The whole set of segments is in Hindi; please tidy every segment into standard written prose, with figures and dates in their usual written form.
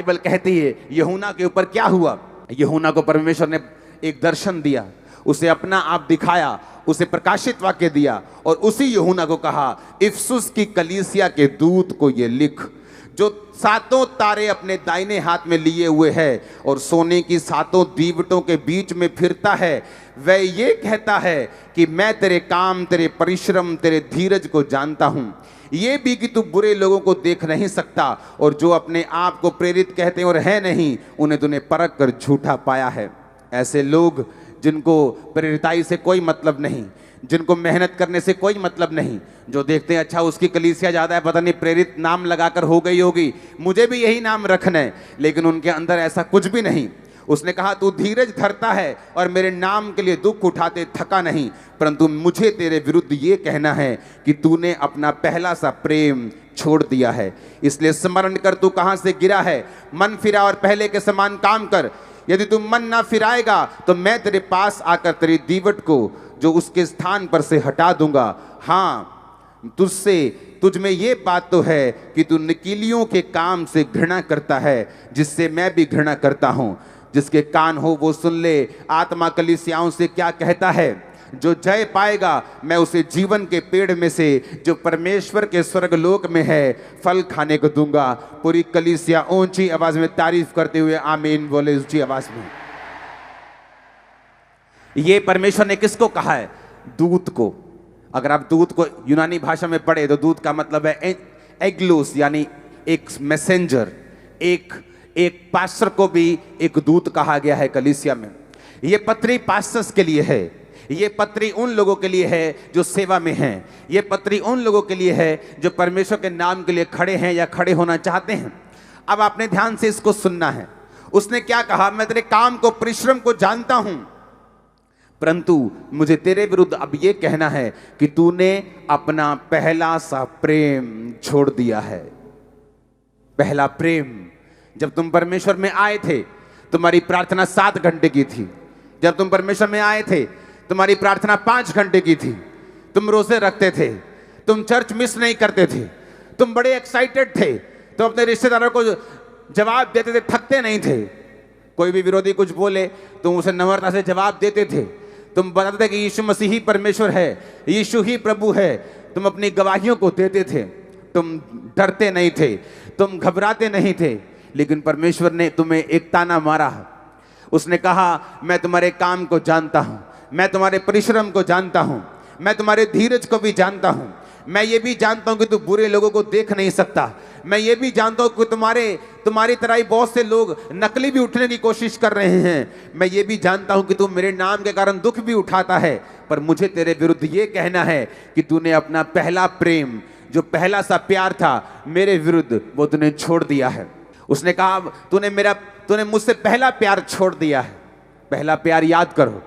बाइबल कहती है यूहन्ना के ऊपर क्या हुआ। यूहन्ना को परमेश्वर ने एक दर्शन दिया, उसे अपना आप दिखाया, उसे प्रकाशित वाक्य दिया और उसी यूहन्ना को कहा इफसुस की कलीसिया के दूत को ये लिख, जो 7 तारे अपने दाहिने हाथ में लिए हुए है और सोने की 7 दीवटों के बीच में फिरता है, वह ये कहता है कि मैं तेरे काम, तेरे परिश्रम, तेरे धीरज को जानता हूं, ये भी कि तू बुरे लोगों को देख नहीं सकता और जो अपने आप को प्रेरित कहते हैं और है नहीं, उन्हें तूने परख कर झूठा पाया है। ऐसे लोग जिनको प्रेरिताई से कोई मतलब नहीं, जिनको मेहनत करने से कोई मतलब नहीं, जो देखते हैं अच्छा उसकी कलीसिया ज़्यादा है, पता नहीं प्रेरित नाम लगाकर हो गई होगी, मुझे भी यही नाम रखना है, लेकिन उनके अंदर ऐसा कुछ भी नहीं। उसने कहा तू धीरज धरता है और मेरे नाम के लिए दुख उठाते थका नहीं, परंतु मुझे तेरे विरुद्ध ये कहना है कि तूने अपना पहला सा प्रेम छोड़ दिया है। इसलिए स्मरण कर तू कहाँ से गिरा है, मन फिरा और पहले के समान काम कर। यदि तू मन ना फिराएगा तो मैं तेरे पास आकर तेरी दीवट को जो उसके स्थान पर से हटा दूंगा। हाँ, तुझ में ये बात तो है कि तू निकीलियों के काम से घृणा करता है, जिससे मैं भी घृणा करता हूं। जिसके कान हो वो सुन ले, आत्मा कलीसियाओं से क्या कहता है। जो जय पाएगा मैं उसे जीवन के पेड़ में से जो परमेश्वर के स्वर्गलोक में है फल खाने को दूंगा। पूरी कलीसिया ऊंची आवाज में तारीफ करते हुए आमीन बोले ऊंची आवाज में। ये परमेश्वर ने किसको कहा है? दूत को। अगर आप दूत को यूनानी भाषा में पढ़े तो दूत का मतलब है एग्लोस, यानी एक मैसेंजर, एक पास्टर को भी एक दूत कहा गया है कलीसिया में। ये पत्री पास्टर्स के लिए है, ये पत्री उन लोगों के लिए है जो सेवा में हैं, ये पत्री उन लोगों के लिए है जो परमेश्वर के नाम के लिए खड़े हैं या खड़े होना चाहते हैं। अब आपने ध्यान से इसको सुनना है। उसने क्या कहा? मैं तेरे काम को, परिश्रम को जानता हूं, परंतु मुझे तेरे विरुद्ध अब ये कहना है कि तूने अपना पहला सा प्रेम छोड़ दिया है। पहला प्रेम। जब तुम परमेश्वर में आए थे तुम्हारी प्रार्थना 7 घंटे की थी। जब तुम परमेश्वर में आए थे तुम्हारी प्रार्थना 5 घंटे की थी। तुम रोजे रखते थे, तुम चर्च मिस नहीं करते थे, तुम बड़े एक्साइटेड थे, तुम अपने रिश्तेदारों को जवाब देते थे, थकते नहीं थे। कोई भी विरोधी कुछ बोले तुम उसे नम्रता से जवाब देते थे। तुम बताते थे कि यीशु मसीह ही परमेश्वर है, यीशु ही प्रभु है। तुम अपनी गवाहियों को देते थे, तुम डरते नहीं थे, तुम घबराते नहीं थे। लेकिन परमेश्वर ने तुम्हें एक ताना मारा। उसने कहा मैं तुम्हारे काम को जानता हूं, मैं तुम्हारे परिश्रम को जानता हूं, मैं तुम्हारे धीरज को भी जानता हूं। मैं ये भी जानता हूं कि तू बुरे लोगों को देख नहीं सकता। मैं ये भी जानता हूं कि तुम्हारी तरह ही बहुत से लोग नकली भी उठने की कोशिश कर रहे हैं। मैं ये भी जानता हूं कि तू मेरे नाम के कारण दुख भी उठाता है, पर मुझे तेरे विरुद्ध ये कहना है कि तूने अपना पहला प्रेम, जो पहला सा प्यार था मेरे विरुद्ध, वो तूने छोड़ दिया है। उसने कहा तूने मुझसे पहला प्यार छोड़ दिया है। पहला प्यार याद करो।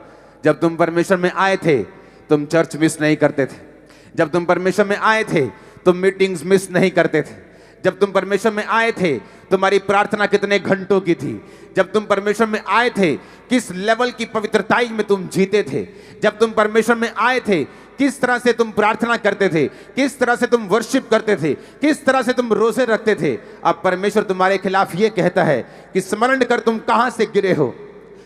जब तुम परमेश्वर में आए थे तुम चर्च मिस नहीं करते थे। जब तुम परमेश्वर में आए थे तुम मीटिंग्स मिस नहीं करते थे। जब तुम परमेश्वर में आए थे तुम्हारी प्रार्थना कितने घंटों की थी। जब तुम परमेश्वर में आए थे किस लेवल की पवित्रताई में तुम जीते थे। जब तुम परमेश्वर में आए थे किस तरह से तुम प्रार्थना करते थे, किस तरह से तुम वर्शिप करते थे, किस तरह से तुम रोजे रखते थे। अब परमेश्वर तुम्हारे खिलाफ ये कहता है कि स्मरण कर तुम कहां से गिरे हो।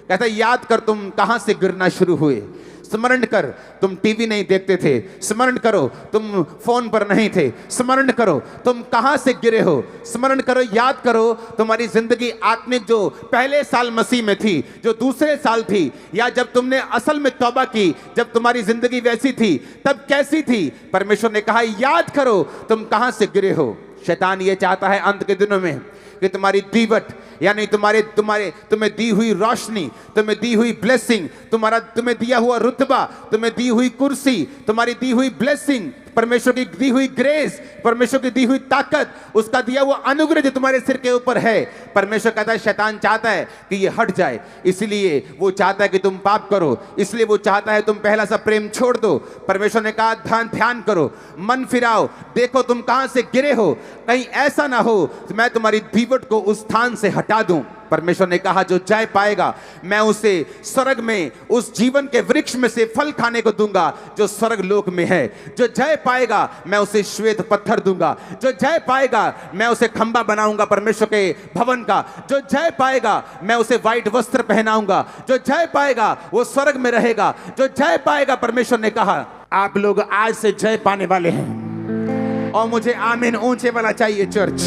कहता है याद कर तुम कहां से गिरना शुरू हुए। स्मरण कर तुम टीवी नहीं देखते थे, स्मरण करो तुम फोन पर नहीं थे, स्मरण करो तुम कहां से गिरे हो। स्मरण करो, याद करो तुम्हारी जिंदगी आत्मिक जो पहले साल मसीह में थी, जो दूसरे साल थी, या जब तुमने असल में तौबा की, जब तुम्हारी जिंदगी वैसी थी तब कैसी थी। परमेश्वर ने कहा याद करो तुम कहां से गिरे हो। शैतान ये चाहता है अंत के दिनों में कि तुम्हारी दीवट, यानी तुम्हें दी हुई रोशनी, तुम्हें दी हुई ब्लेसिंग, तुम्हें दिया हुआ रुतबा, तुम्हें दी हुई कुर्सी, तुम्हारी दी हुई ब्लेसिंग, परमेश्वर की दी हुई ग्रेस, परमेश्वर की दी हुई ताकत, उसका दिया हुआ अनुग्रह जो तुम्हारे सिर के ऊपर है, परमेश्वर कहता है, शैतान चाहता है कि ये हट जाए। इसलिए वो चाहता है कि तुम पाप करो, इसलिए वो चाहता है तुम पहला सा प्रेम छोड़ दो। परमेश्वर ने कहा ध्यान करो, मन फिराओ, देखो तुम कहां से गिरे हो, कहीं ऐसा ना हो मैं तुम्हारी दीवट को उस स्थान से हटा दूं। परमेश्वर ने कहा जो जय पाएगा मैं उसे स्वर्ग में उस जीवन के वृक्ष में से फल खाने को दूंगा जो स्वर्ग लोक में है। जो जय पाएगा मैं उसे श्वेत पत्थर दूंगा। जो जय पाएगा मैं उसे खंबा बनाऊंगा परमेश्वर के भवन का। जो जय पाएगा मैं उसे व्हाइट वस्त्र पहनाऊंगा। जो जय पाएगा वो स्वर्ग में रहेगा। जो जय पाएगा, परमेश्वर ने कहा आप लोग आज से जय पाने वाले हैं। और मुझे आमीन ऊंचे वाला चाहिए चर्च।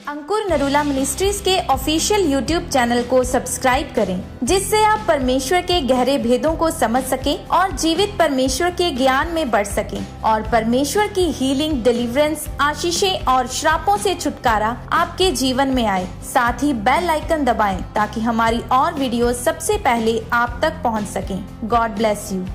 अंकुर नरूला मिनिस्ट्रीज के ऑफिशियल यूट्यूब चैनल को सब्सक्राइब करें, जिससे आप परमेश्वर के गहरे भेदों को समझ सकें और जीवित परमेश्वर के ज्ञान में बढ़ सकें और परमेश्वर की हीलिंग, डिलीवरेंस, आशीषें और श्रापों से छुटकारा आपके जीवन में आए। साथ ही बेल आइकन दबाएं ताकि हमारी और वीडियो सबसे पहले आप तक पहुंच सकें। God bless you.